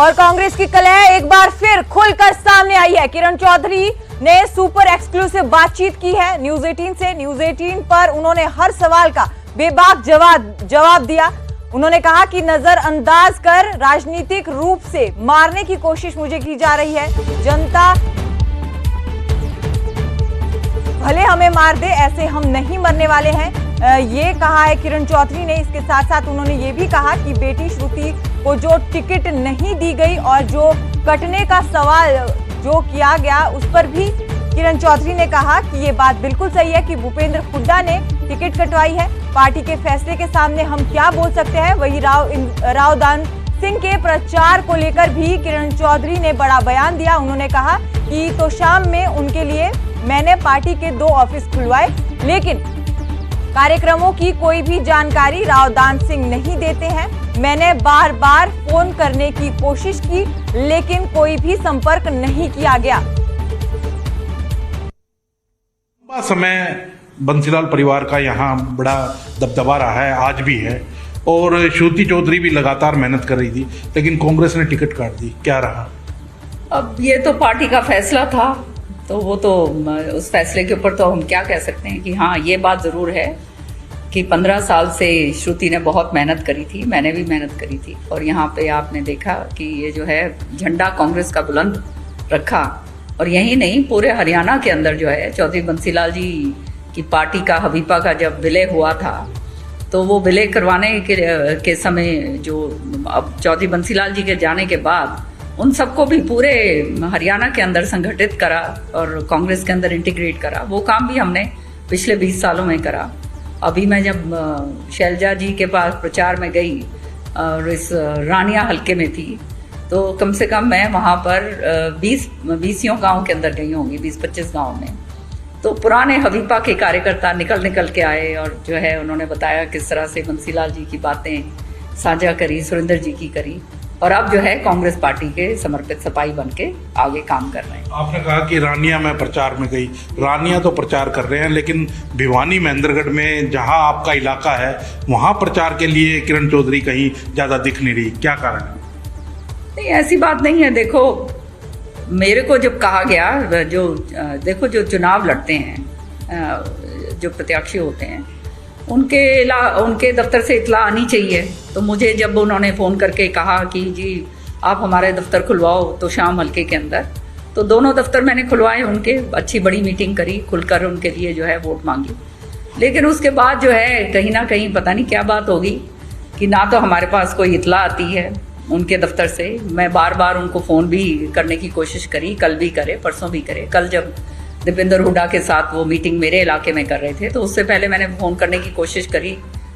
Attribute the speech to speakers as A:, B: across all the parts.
A: और कांग्रेस की कलह एक बार फिर खुलकर सामने आई है। किरण चौधरी ने सुपर एक्सक्लूसिव बातचीत की है न्यूज 18 से। न्यूज 18 पर उन्होंने हर सवाल का बेबाक जवाब दिया। उन्होंने कहा कि नजरअंदाज कर राजनीतिक रूप से मारने की कोशिश मुझे की जा रही है। जनता भले हमें मार दे, ऐसे हम नहीं मरने वाले हैं, ये कहा है किरण चौधरी ने। इसके साथ साथ उन्होंने ये भी कहा कि बेटी श्रुति को जो टिकट नहीं दी गई और जो कटने का सवाल जो किया गया उस पर भी किरण चौधरी ने कहा कि ये बात बिल्कुल सही है कि भूपेंद्र हुड्डा ने टिकट कटवाई है। पार्टी के फैसले के सामने हम क्या बोल सकते हैं। वही रावदान सिंह के प्रचार को लेकर भी किरण चौधरी ने बड़ा बयान दिया। उन्होंने कहा कि तो शाम में उनके लिए मैंने पार्टी के 2 ऑफिस खुलवाए, लेकिन कार्यक्रमों की कोई भी जानकारी रावदान सिंह नहीं देते हैं। मैंने बार बार फोन करने की कोशिश की, लेकिन कोई भी संपर्क नहीं किया गया।
B: लंबा समय बंसीलाल परिवार का यहाँ बड़ा दबदबा रहा है, आज भी है, और श्रुति चौधरी भी लगातार मेहनत कर रही थी, लेकिन कांग्रेस ने टिकट काट दी। क्या रहा?
C: अब ये तो पार्टी का फैसला था, तो वो तो उस फैसले के ऊपर तो हम क्या कह सकते हैं कि हाँ, ये बात ज़रूर है कि 15 साल से श्रुति ने बहुत मेहनत करी थी, मैंने भी मेहनत करी थी, और यहाँ पे आपने देखा कि ये जो है झंडा कांग्रेस का बुलंद रखा। और यही नहीं, पूरे हरियाणा के अंदर जो है चौधरी बंसीलाल जी की पार्टी का हबीपा का जब विलय हुआ था, तो वो विलय करवाने के समय जो अब चौधरी बंसीलाल जी के जाने के बाद उन सबको भी पूरे हरियाणा के अंदर संगठित करा और कांग्रेस के अंदर इंटीग्रेट करा। वो काम भी हमने पिछले 20 सालों में करा। अभी मैं जब शैलजा जी के पास प्रचार में गई और इस रानिया हलके में थी, तो कम से कम मैं वहाँ पर 20 गांव के अंदर गई होंगी, 20-25 गांव में। तो पुराने हबीपा के कार्यकर्ता निकल के आए और जो है उन्होंने बताया किस तरह से बंसीलाल जी की बातें साझा करी, सुरेंद्र जी की करी, और अब जो है कांग्रेस पार्टी के समर्पित सिपाही बन के आगे काम कर रहे हैं।
B: आपने कहा कि रानिया में प्रचार में गई, रानिया तो प्रचार कर रहे हैं, लेकिन भिवानी महेंद्रगढ़ में जहां आपका इलाका है वहां प्रचार के लिए किरण चौधरी कहीं ज्यादा दिख नहीं रही। क्या कारण है?
C: नहीं, ऐसी बात नहीं है। देखो, मेरे को जब कहा गया, जो चुनाव लड़ते हैं, जो प्रत्याशी होते हैं, उनके दफ्तर से इत्तला आनी चाहिए। तो मुझे जब उन्होंने फ़ोन करके कहा कि जी आप हमारे दफ्तर खुलवाओ तो शाम हल्के के अंदर, तो दोनों दफ्तर मैंने खुलवाए उनके, अच्छी बड़ी मीटिंग करी, खुलकर उनके लिए जो है वोट मांगी। लेकिन उसके बाद जो है कहीं ना कहीं पता नहीं क्या बात होगी कि ना तो हमारे पास कोई इत्तला आती है उनके दफ्तर से। मैं बार बार उनको फ़ोन भी करने की कोशिश करी, कल भी करे, परसों भी करे। कल जब दीपेंद्र हुड्डा के साथ वो मीटिंग मेरे इलाके में कर रहे थे, तो उससे पहले मैंने फ़ोन करने की कोशिश करी,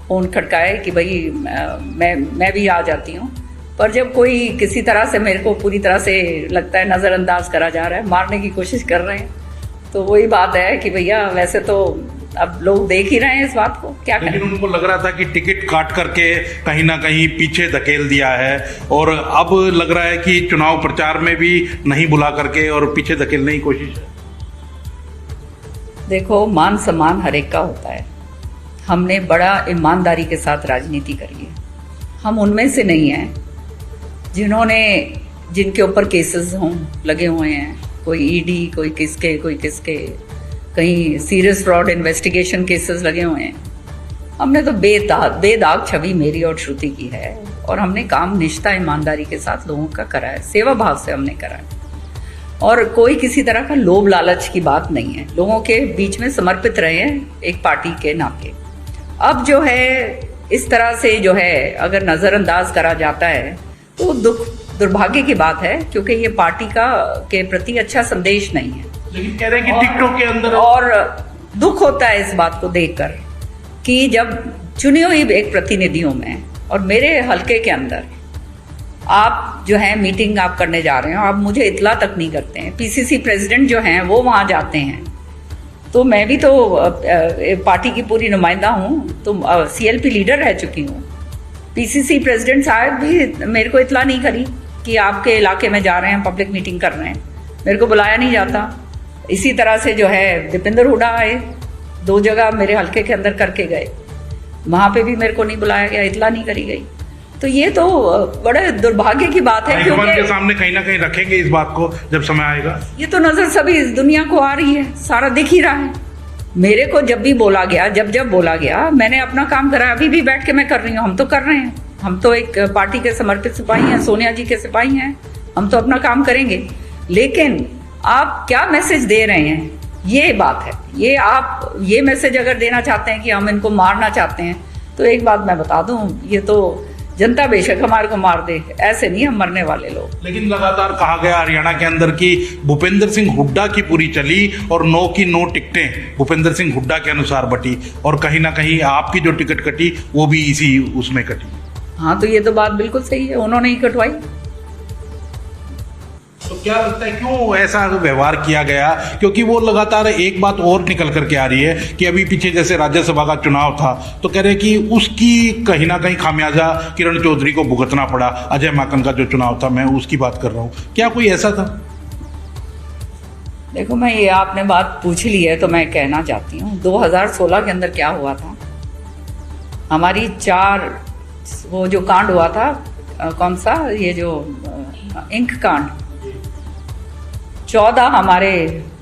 C: फ़ोन खटकाए कि भाई मैं भी आ जाती हूँ। पर जब कोई किसी तरह से मेरे को पूरी तरह से लगता है नज़रअंदाज करा जा रहा है, मारने की कोशिश कर रहे हैं, तो वही बात है कि भैया वैसे तो अब लोग देख ही रहे हैं इस बात को, क्या करें।
B: लेकिन उनको लग रहा था कि टिकट काट करके कहीं ना कहीं पीछे धकेल दिया है, और अब लग रहा है कि चुनाव प्रचार में भी नहीं बुला करके और पीछे धकेलने की कोशिश है।
C: देखो, मान सम्मान हर एक का होता है। हमने बड़ा ईमानदारी के साथ राजनीति करी है। हम उनमें से नहीं हैं जिनके ऊपर केसेस लगे हुए हैं, कोई ईडी, कोई किसके, कहीं सीरियस फ्रॉड इन्वेस्टिगेशन केसेस लगे हुए हैं। हमने तो बेदाग छवि मेरी और श्रुति की है, और हमने काम निष्ठा ईमानदारी के साथ लोगों का करा है, सेवा भाव से हमने करा है, और कोई किसी तरह का लोभ लालच की बात नहीं है। लोगों के बीच में समर्पित रहे हैं एक पार्टी के नाते। अब जो है इस तरह से जो है अगर नज़रअंदाज करा जाता है तो दुर्भाग्य की बात है, क्योंकि ये पार्टी के प्रति अच्छा संदेश नहीं है।
B: लेकिन कह रहे हैं कि टिकटों के अंदर,
C: और दुख होता है इस बात को देखकर कि जब चुनी हुई एक प्रतिनिधियों में और मेरे हलके के अंदर आप जो है मीटिंग आप करने जा रहे हो, आप मुझे इत्तला तक नहीं करते हैं। पीसीसी प्रेसिडेंट जो हैं वो वहाँ जाते हैं, तो मैं भी तो पार्टी की पूरी नुमाइंदा हूँ, तो सीएलपी लीडर रह चुकी हूँ। पीसीसी प्रेसिडेंट साहब भी मेरे को इत्तला नहीं करी कि आपके इलाके में जा रहे हैं, पब्लिक मीटिंग कर रहे हैं, मेरे को बुलाया नहीं जाता। इसी तरह से जो है दीपेंद्र हुड्डा आए, 2 जगह मेरे हलके के अंदर करके गए, वहाँ पे भी मेरे को नहीं बुलाया गया, इत्तला नहीं करी गई। तो ये तो बड़े दुर्भाग्य की बात है,
B: हाईकमान के
C: क्योंकि
B: सामने कहीं ना कहीं रखेंगे इस बात को जब समय आएगा।
C: ये तो नजर सभी इस दुनिया को आ रही है, सारा दिख ही रहा है। मेरे को जब भी बोला गया, जब बोला गया, मैंने अपना काम करा। अभी भी बैठ के मैं कर रही हूँ, हम तो कर रहे हैं। हम तो एक पार्टी के समर्पित सिपाही हैं, सोनिया जी के सिपाही हैं, हम तो अपना काम करेंगे। लेकिन आप क्या मैसेज दे रहे हैं, ये बात है। ये आप ये मैसेज अगर देना चाहते हैं कि हम इनको मारना चाहते हैं, तो एक बात मैं बता दूं, ये तो जनता बेशक हमारे को मार दे, ऐसे नहीं हम मरने वाले लोग।
B: लेकिन लगातार कहा गया हरियाणा के अंदर की भूपेंद्र सिंह हुड्डा की पूरी चली और 9 की 9 टिकटें भूपेंद्र सिंह हुड्डा के अनुसार बटी, और कहीं ना कहीं आपकी जो टिकट कटी वो भी इसी उसमें कटी।
C: हाँ, तो ये तो बात बिल्कुल सही है, उन्होंने ही कटवाई।
B: तो क्या लगता है क्यों ऐसा व्यवहार किया गया? क्योंकि वो लगातार एक बात और निकल करके आ रही है कि अभी पीछे जैसे राज्यसभा का चुनाव था तो कह रहे कि उसकी कहीं ना कहीं खामियाजा किरण चौधरी को भुगतना पड़ा। अजय माकन का जो चुनाव था, मैं उसकी बात कर रहा हूँ, क्या कोई ऐसा था?
C: देखो, मैं ये आपने बात पूछ ली है तो मैं कहना चाहती हूँ 2016 के अंदर क्या हुआ था। हमारी 4 वो जो कांड हुआ था, कौन सा, ये जो इंक कांड, 14 हमारे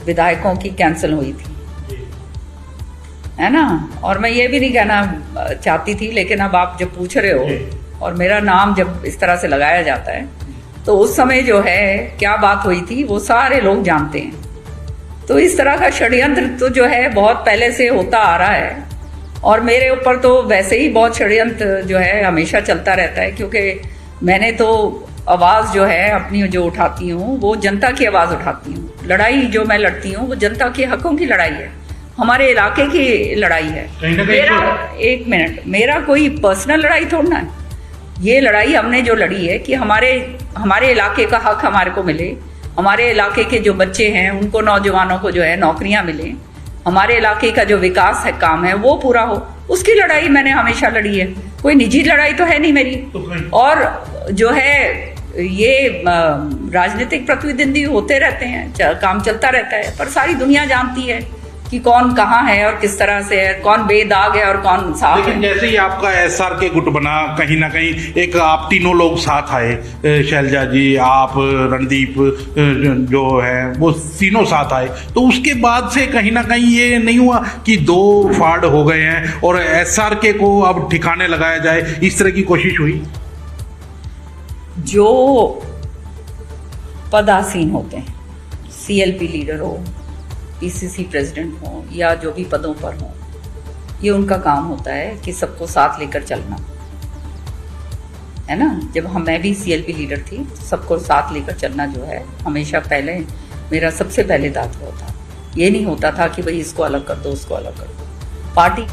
C: विधायकों की कैंसिल हुई थी, है ना। और मैं ये भी नहीं कहना चाहती थी, लेकिन अब आप जब पूछ रहे हो और मेरा नाम जब इस तरह से लगाया जाता है, तो उस समय जो है क्या बात हुई थी वो सारे लोग जानते हैं। तो इस तरह का षड्यंत्र तो जो है बहुत पहले से होता आ रहा है, और मेरे ऊपर तो वैसे ही बहुत षड्यंत्र जो है हमेशा चलता रहता है, क्योंकि मैंने तो आवाज़ जो है अपनी जो उठाती हूँ वो जनता की आवाज़ उठाती हूँ। लड़ाई जो मैं लड़ती हूँ वो जनता के हकों की लड़ाई है, हमारे इलाके की लड़ाई है। एक मिनट, मेरा कोई पर्सनल लड़ाई थोड़ा है। ये लड़ाई हमने जो लड़ी है कि हमारे इलाके का हक हमारे को मिले, हमारे इलाके के जो बच्चे हैं उनको, नौजवानों को जो है नौकरियां मिले, हमारे इलाके का जो विकास है, काम है, वो पूरा हो। उसकी लड़ाई मैंने हमेशा लड़ी है, कोई निजी लड़ाई तो है नहीं मेरी। और जो है ये राजनीतिक प्रतिद्वंदी होते रहते हैं, काम चलता रहता है, पर सारी दुनिया जानती है कि कौन कहाँ है और किस तरह से है, कौन बेदाग है और कौन साफ है।
B: लेकिन जैसे ही आपका एसआर के गुट बना, कहीं ना कहीं एक आप तीनों लोग साथ आए, शैलजा जी, आप, रणदीप जो है, वो तीनों साथ आए, तो उसके बाद से कहीं ना कहीं ये नहीं हुआ कि 2 फाड़ हो गए हैं और एसआर के को अब ठिकाने लगाया जाए, इस तरह की कोशिश हुई?
C: जो पदासीन होते हैं, सीएलपी लीडर हो, पीसीसी प्रेसिडेंट हो, या जो भी पदों पर हो, ये उनका काम होता है कि सबको साथ लेकर चलना, है ना। जब मैं भी सीएलपी लीडर थी, सबको साथ लेकर चलना जो है हमेशा पहले मेरा सबसे पहले दायित्व होता। ये नहीं होता था कि भाई इसको अलग कर दो, उसको अलग कर दो। पार्टी